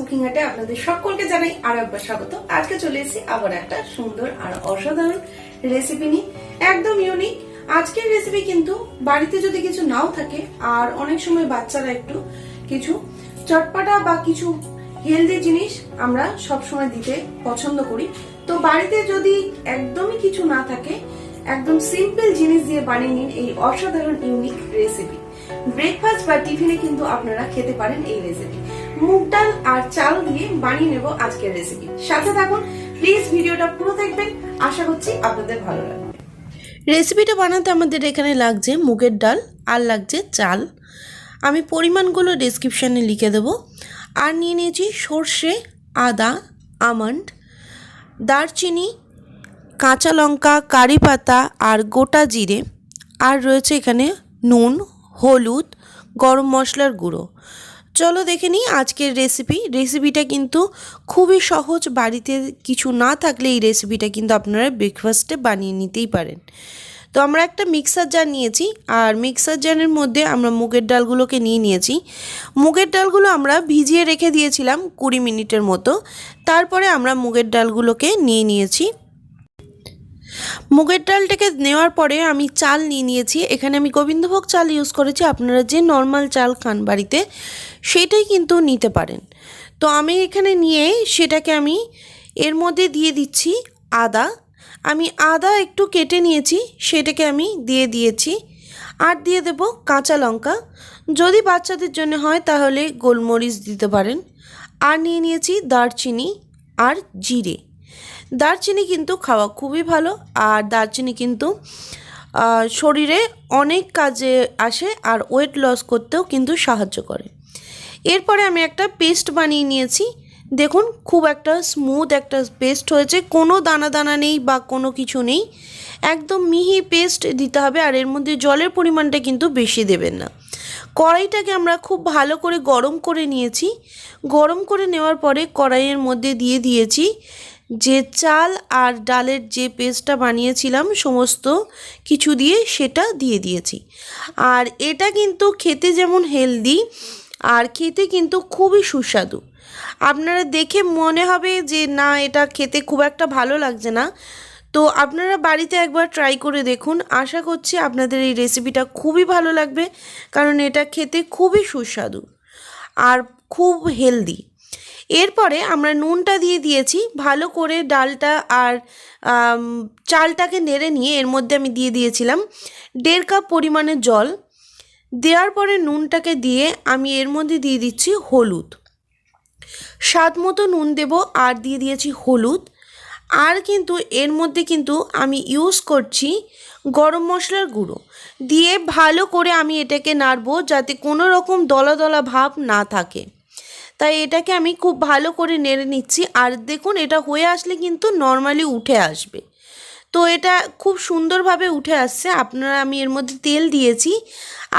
Cooking আর্টে আপনাদের সকলকে জানাই আরো একবার স্বাগত। আজকে চলে এসেছি আবার একটা সুন্দর আর অসাধারণ রেসিপি নিয়ে, একদম ইউনিক। আজকের রেসিপি কিন্তু বাড়িতে যদি কিছু নাও থাকে আর অনেক সময় বাচ্চারা একটু কিছু চটপাটা বা কিছু হেলদি জিনিস আমরা সব সময় দিতে পছন্দ করি, তো বাড়িতে যদি একদমই কিছু না থাকে একদম সিম্পল জিনিস দিয়ে বানিয়ে নিন এই অসাধারণ ইউনিক রেসিপি। ব্রেকফাস্ট বা টিফিনে কিন্তু আপনারা খেতে পারেন এই রেসিপি। মুগ ডাল আর চাল দিয়ে বানিয়ে নেব আজকের রেসিপি। সাথে থাকুন প্লিজ, ভিডিওটা পুরো দেখবেন, আশা করছি আপনাদের ভালো লাগবে। রেসিপিটা বানাতে আমাদের এখানে লাগছে মুগের ডাল আর লাগছে চাল। আমি পরিমাণগুলো ডেসক্রিপশানে লিখে দেব। আর নিয়ে নিয়েছি সর্ষে, আদা, আমন্ড, দারচিনি, কাঁচা লঙ্কা, কারি পাতা আর গোটা জিরে, আর রয়েছে এখানে নুন, হলুদ, গরম মশলার গুঁড়ো। চলো দেখে নিই আজকের রেসিপিটা কিন্তু খুবই সহজ। বাড়িতে কিছু না থাকলে এই রেসিপিটা কিন্তু আপনারা ব্রেকফাস্টে বানিয়ে নিতেই পারেন। তো আমরা একটা মিক্সার জার নিয়েছি, আর মিক্সার জারের মধ্যে আমরা মুগের ডালগুলোকে নিয়েছি। মুগের ডালগুলো আমরা ভিজিয়ে রেখে দিয়েছিলাম 20 মিনিটের মতো। তারপরে আমরা মুগের ডালগুলোকে নিয়েছি। মুগের ডালটাকে নেওয়ার পরে আমি চাল নিয়েছি। এখানে আমি গোবিন্দভোগ চাল ইউজ করেছি, আপনারা যে নর্মাল চাল খান বাড়িতে সেটাই কিন্তু নিতে পারেন। তো আমি এখানে নিয়ে সেটাকে আমি এর মধ্যে দিয়ে দিচ্ছি আদা। আমি আদা একটু কেটে নিয়েছি, সেটাকে আমি দিয়ে দিয়েছি। আর দিয়ে দেব কাঁচা লঙ্কা, যদি বাচ্চাদের জন্য হয় তাহলে গোলমরিচ দিতে পারেন। আর নিয়েছি দারচিনি আর জিরে। দারচিনি কিন্তু খাওয়া খুবই ভালো, আর দারচিনি কিন্তু শরীরে অনেক কাজে আসে আর ওয়েট লস করতেও কিন্তু সাহায্য করে। এরপরে আমি একটা পেস্ট বানিয়ে নিয়েছি। দেখুন খুব একটা স্মুথ একটা পেস্ট হয়েছে, কোনো দানা দানা নেই বা কোনো কিছু নেই, একদম মিহি পেস্ট দিতে হবে। আর এর মধ্যে জলের পরিমাণটা কিন্তু বেশি দেবেন না। কড়াইটাকে আমরা খুব ভালো করে গরম করে নিয়েছি। গরম করে নেওয়ার পরে কড়াইয়ের মধ্যে দিয়ে দিয়েছি যে চাল আর ডালের যে পেস্টটা বানিয়েছিলাম সমস্ত কিছু দিয়ে সেটা দিয়ে দিয়েছি। আর এটা কিন্তু খেতে যেমন হেলদি আর খেতে কিন্তু খুবই সুস্বাদু। আপনারা দেখে মনে হবে যে না, এটা খেতে খুব একটা ভালো লাগছে না, তো আপনারা বাড়িতে একবার ট্রাই করে দেখুন। আশা করছি আপনাদের এই রেসিপিটা খুবই ভালো লাগবে, কারণ এটা খেতে খুবই সুস্বাদু আর খুব হেলদি। এরপরে আমরা নুনটা দিয়ে দিয়েছি। ভালো করে ডালটা আর চালটাকে নেড়ে নিয়ে এর মধ্যে আমি দিয়ে দিয়েছিলাম 1.5 কাপ পরিমাণে জল। দেওয়ার পরে নুনটাকে দিয়ে আমি এর মধ্যে দিয়ে দিচ্ছি হলুদ, স্বাদ মতো নুন দেব। আর দিয়ে দিয়েছি হলুদ। আর কিন্তু এর মধ্যে কিন্তু আমি ইউজ করছি গরম মশলার গুঁড়ো দিয়ে ভালো করে আমি এটাকে নাড়বো, যাতে কোনো রকম দলা দলা ভাব না থাকে। তাই এটাকে আমি খুব ভালো করে নেড়ে নিচ্ছি। আর দেখুন এটা হয়ে আসলে কিন্তু নর্মালি উঠে আসবে। তো এটা খুব সুন্দরভাবে উঠে আসছে। আমি এর মধ্যে তেল দিয়েছি,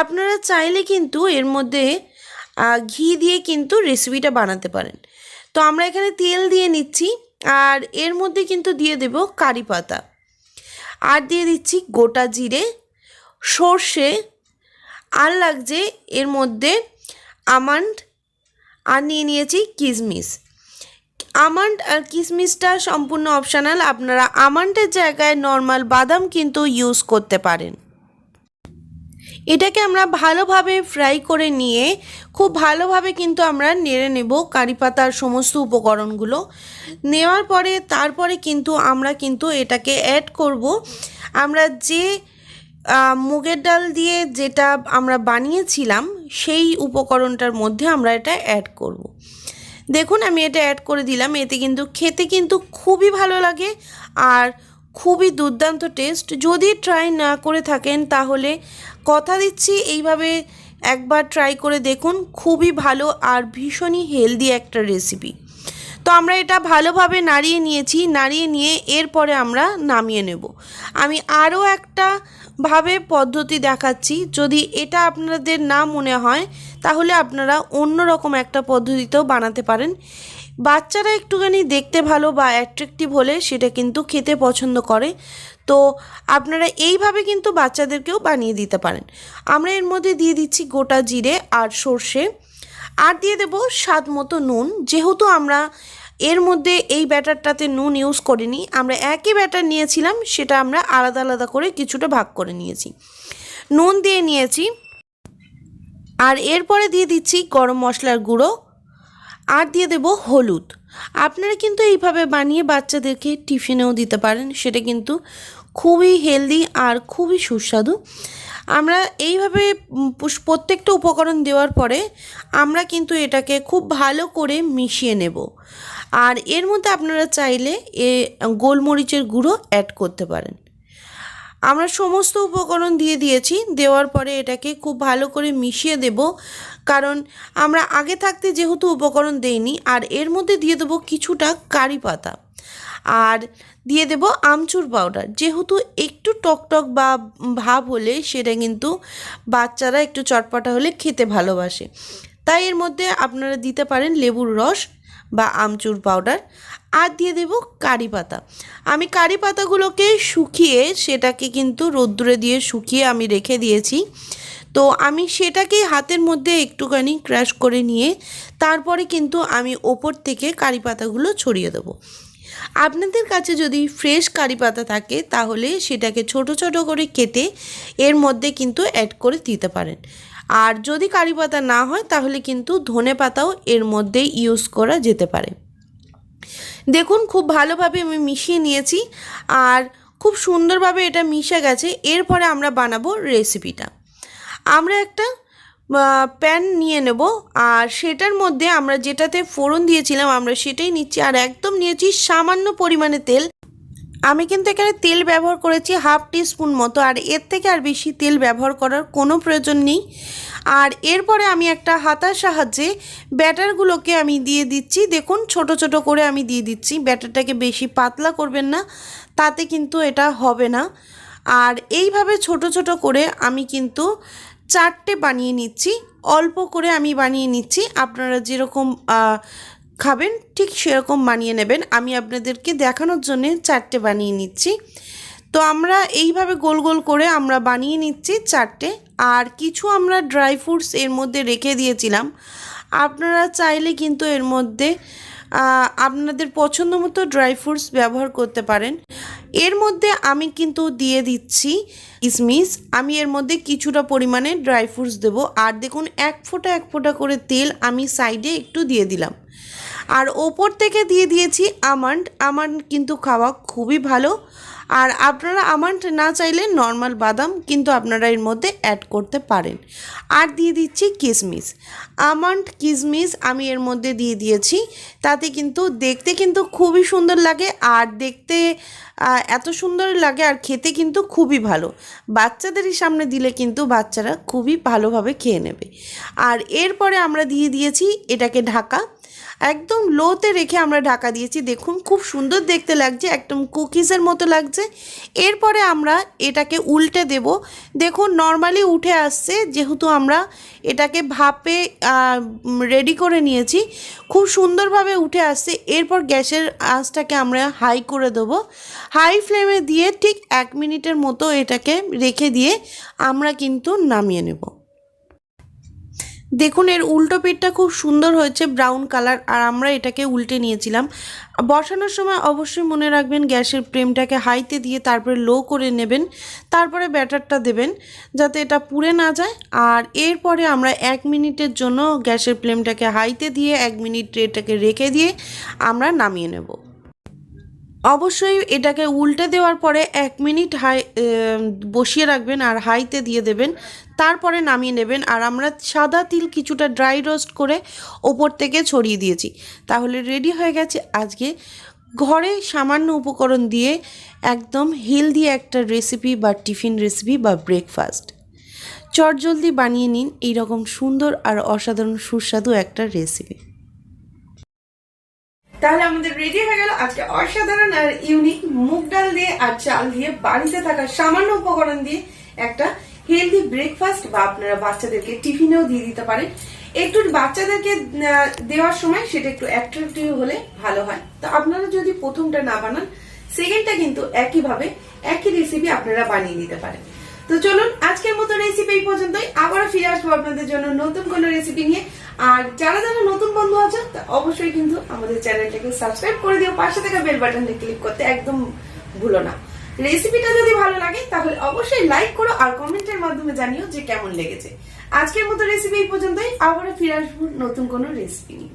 আপনারা চাইলে কিন্তু এর মধ্যে ঘি দিয়ে কিন্তু রেসিপিটা বানাতে পারেন। তো আমরা এখানে তেল দিয়ে নিচ্ছি, আর এর মধ্যে কিন্তু দিয়ে দেব কারি পাতা, আর দিয়ে দিচ্ছি গোটা জিরে, সর্ষে, আর লাগছে এর মধ্যে আমন্ড, আর নিয়েছি কিশমিশ। আমন্ড আর কিশমিশটা সম্পূর্ণ অপশনাল, আপনারা আমন্ডের জায়গায় নর্মাল বাদাম কিন্তু ইউজ করতে পারেন। এটাকে আমরা ভালোভাবে ফ্রাই করে নিয়ে খুব ভালোভাবে কিন্তু আমরা নেড়ে নেব কারি পাতার সমস্ত উপকরণগুলো। নেওয়ার পরে তারপরে কিন্তু আমরা কিন্তু এটাকে অ্যাড করব আমরা যে মুগের ডাল দিয়ে যেটা আমরা বানিয়েছিলাম সেই উপকরণটার মধ্যে আমরা এটা অ্যাড করব। দেখুন আমি এটা অ্যাড করে দিলাম। এতে কিন্তু খেতে কিন্তু খুবই ভালো লাগে আর খুবই দুর্দান্ত টেস্ট। যদি ট্রাই না করে থাকেন তাহলে কথা দিচ্ছি এইভাবে একবার ট্রাই করে দেখুন, খুবই ভালো আর ভীষণই হেলদি একটা রেসিপি। তো আমরা এটা ভালোভাবে নাড়িয়ে নিয়েছি। নাড়িয়ে নিয়ে এরপরে আমরা নামিয়ে নেব। আমি আরও একটা পদ্ধতি দেখাচ্ছি, যদি এটা আপনাদের না মনে হয় তাহলে আপনারা অন্য রকম একটা পদ্ধতিতেও বানাতে পারেন। বাচ্চারা একটুখানি দেখতে ভালো বা অ্যাট্রাকটিভ হলে সেটা কিন্তু খেতে পছন্দ করে। তো আপনারা এইভাবে কিন্তু বাচ্চাদেরকেও বানিয়ে দিতে পারেন। আমরা এর মধ্যে দিয়ে দিচ্ছি গোটা জিরে আর সর্ষে, আর দিয়ে দেব স্বাদ মতো নুন। যেহেতু আমরা এর মধ্যে এই ব্যাটারটাতে নুন ইউজ করিনি, আমরা একই ব্যাটার নিয়েছিলাম, সেটা আমরা আলাদা আলাদা করে কিছুটা ভাগ করে নিয়েছি। নুন দিয়ে নিয়েছি, আর এরপরে দিয়ে দিচ্ছি গরম মশলার গুঁড়ো, আর দিয়ে দেব হলুদ। আপনারা কিন্তু এইভাবে বানিয়ে বাচ্চাদেরকে টিফিনেও দিতে পারেন, সেটা কিন্তু খুবই হেলদি আর খুবই সুস্বাদু। আমরা এইভাবে প্রত্যেকটা উপকরণ দেওয়ার পরে আমরা কিন্তু এটাকে খুব ভালো করে মিশিয়ে নেব। আর এর মধ্যে আপনারা চাইলে গোলমরিচের গুঁড়ো অ্যাড করতে পারেন। আমরা সমস্ত উপকরণ দিয়ে দিয়েছি, দেওয়ার পরে এটাকে খুব ভালো করে মিশিয়ে দেব, কারণ আমরা আগে থাকতে যেহেতু উপকরণ দেইনি। আর এর মধ্যে দিয়ে দেবো কিছুটা কারি পাতা, আর দিয়ে দেব আমচুর পাউডার। যেহেতু একটু টকটক বা ভাব হলে সেটা কিন্তু বাচ্চারা একটু চটপটা হলে খেতে ভালোবাসে, তাই এর মধ্যে আপনারা দিতে পারেন লেবুর রস বা আমচুর পাউডার। আর দিয়ে দেব কারি পাতা। আমি কারি পাতাগুলোকে শুকিয়ে সেটাকে কিন্তু রোদ্দুরে দিয়ে শুকিয়ে আমি রেখে দিয়েছি। তো আমি সেটাকেই হাতের মধ্যে একটুখানি ক্রাশ করে নিয়ে তারপরে কিন্তু আমি ওপর থেকে কারি পাতাগুলো ছড়িয়ে দেবো। আপনাদের কাছে যদি ফ্রেশ কারি পাতা থাকে তাহলে সেটাকে ছোট ছোট করে কেটে এর মধ্যে কিন্তু অ্যাড করে দিতে পারেন। আর যদি কারি পাতা না হয় তাহলে কিন্তু ধনে পাতাও এর মধ্যে ইউজ করা যেতে পারে। দেখুন খুব ভালোভাবে আমি মিশিয়ে নিয়েছি, আর খুব সুন্দরভাবে এটা মিশে গেছে। এরপরে আমরা বানাবো রেসিপিটা। আমরা একটা প্যান নিয়ে নেব, আর সেটার মধ্যে আমরা যেটাতে ফোড়ন দিয়েছিলাম আমরা সেটাই নিচ্ছি। আর একদম নিয়েছি সামান্য পরিমাণে তেল। আমি কিন্তু এখানে তেল ব্যবহার করেছি হাফ টিস্পুন মতো, আর এর থেকে আর বেশি তেল ব্যবহার করার কোনো প্রয়োজন নেই। আর এরপরে আমি একটা হাতার সাহায্যে ব্যাটারগুলোকে আমি দিয়ে দিচ্ছি। দেখুন ছোট ছোট করে আমি দিয়ে দিচ্ছি, ব্যাটারটাকে বেশি পাতলা করবেন না, তাতে কিন্তু এটা হবে না। আর এইভাবে ছোট ছোট করে আমি কিন্তু 4টে বানিয়ে নিচ্ছি, অল্প করে আমি বানিয়ে নিচ্ছি। আপনারা যেরকম খাবেন ঠিক সেরকম বানিয়ে নেবেন। আমি আপনাদেরকে দেখানোর জন্য 4টে বানিয়ে নিচ্ছি। তো আমরা এইভাবে গোল গোল করে আমরা বানিয়ে নিচ্ছি 4টে। আর কিছু আমরা ড্রাই ফ্রুটস এর মধ্যে রেখে দিয়েছিলাম, আপনারা চাইলে কিন্তু এর মধ্যে আপনাদের পছন্দ মতো ড্রাই ফ্রুটস ব্যবহার করতে পারেন। এর মধ্যে আমি কিন্তু দিয়ে দিচ্ছি কিশমিশ। আমি এর মধ্যে কিছুটা পরিমাণে ড্রাই ফ্রুটস দেবো। আর দেখুন এক ফোঁটা করে তেল আমি সাইডে একটু দিয়ে দিলাম। আর ওপর থেকে দিয়ে দিয়েছি আমন্ড। আমন্ড কিন্তু খাওয়া খুবই ভালো। আর আপনারা আমন্ড না চাইলে নর্মাল বাদাম কিন্তু আপনারা এর মধ্যে অ্যাড করতে পারেন। আর দিয়ে দিচ্ছি কিশমিশ। আমন্ড কিশমিশ আমি এর মধ্যে দিয়ে দিয়েছি, তাতে কিন্তু দেখতে কিন্তু খুবই সুন্দর লাগে। আর দেখতে এত সুন্দর লাগে আর খেতে কিন্তু খুবই ভালো। বাচ্চাদেরই সামনে দিলে কিন্তু বাচ্চারা খুবই ভালোভাবে খেয়ে নেবে। আর এরপরে আমরা দিয়ে দিয়েছি এটাকে ঢাকা। একদম লোতে রেখে আমরা ঢাকা দিয়েছি। দেখুন খুব সুন্দর দেখতে লাগছে, একদম কুকিজের মতো লাগছে। এরপরে আমরা এটাকে উল্টে দেব। দেখুন নর্মালি উঠে আসছে, যেহেতু আমরা এটাকে ভাপে রেডি করে নিয়েছি, খুব সুন্দরভাবে উঠে আসছে। এরপর গ্যাসের আঁচটাকে আমরা হাই করে দেবো। হাই ফ্লেমে দিয়ে ঠিক 1 মিনিটের মতো এটাকে রেখে দিয়ে আমরা কিন্তু নামিয়ে নেব। দেখুন এর উল্টো পিঠটা খুব সুন্দর হয়েছে, ব্রাউন কালার। আর আমরা এটাকে উল্টে নিয়েছিলাম। বসানোর সময় অবশ্যই মনে রাখবেন গ্যাসের ফ্লেমটাকে হাইতে দিয়ে তারপরে লো করে নেবেন, তারপরে ব্যাটারটা দেবেন যাতে এটা পুড়ে না যায়। আর এরপরে আমরা 1 মিনিটের জন্য গ্যাসের ফ্লেমটাকে হাইতে দিয়ে 1 মিনিট এটাকে রেখে দিয়ে আমরা নামিয়ে নেব। অবশ্যই এটাকে উল্টে দেওয়ার পরে 1 মিনিট বসিয়ে রাখবেন আর হাইতে দিয়ে দেবেন, তারপরে নামিয়ে নেবেন। আর আমরা সাদা তিল কিছুটা ড্রাই রোস্ট করে ওপর থেকে ছড়িয়ে দিয়েছি। তাহলে রেডি হয়ে গেছে আজকে ঘরে সামান্য উপকরণ দিয়ে একদম হেলদি একটা রেসিপি বা টিফিন রেসিপি বা ব্রেকফাস্ট। চটজলদি বানিয়ে নিন এইরকম সুন্দর আর অসাধারণ সুস্বাদু একটা রেসিপি। তাহলে আমাদের রেডি হয়ে গেল আজকে অসাধারণ আর ইউনিক মুগ ডাল দিয়ে আর চাল দিয়ে বাড়িতে থাকা সামান্য উপকরণ দিয়ে একটা হেলদি ব্রেকফাস্ট, বা আপনারা বাচ্চাদেরকে টিফিনেও দিয়ে দিতে পারেন। একটু বাচ্চাদেরকে দেওয়ার সময় সেটা একটু অ্যাট্রাক্টিভ হলে ভালো হয়। তো আপনারা যদি প্রথমটা না বানান, সেকেন্ডটা কিন্তু একইভাবে একই রেসিপি আপনারা বানিয়ে নিতে পারেন। তো চলুন আজকের মতো রেসিপি এই পর্যন্তই। আবারও ফিরে আসবো আপনাদের জন্য নতুন কোনো রেসিপি নিয়ে। আর যারা যারা নতুন বন্ধু আছে অবশ্যই কিন্তু আমাদের চ্যানেলটাকে সাবস্ক্রাইব করে দিও, পাশে থাকা বেল বাটনটা ক্লিক করতে একদম ভুলো না। রেসিপিটা যদি ভালো লাগে তাহলে অবশ্যই লাইক করো আর কমেন্টের মাধ্যমে জানিও যে কেমন লেগেছে। আজকের মতো রেসিপি এই পর্যন্তই, আবারও ফিরে আসবো নতুন কোনো রেসিপি নিয়ে।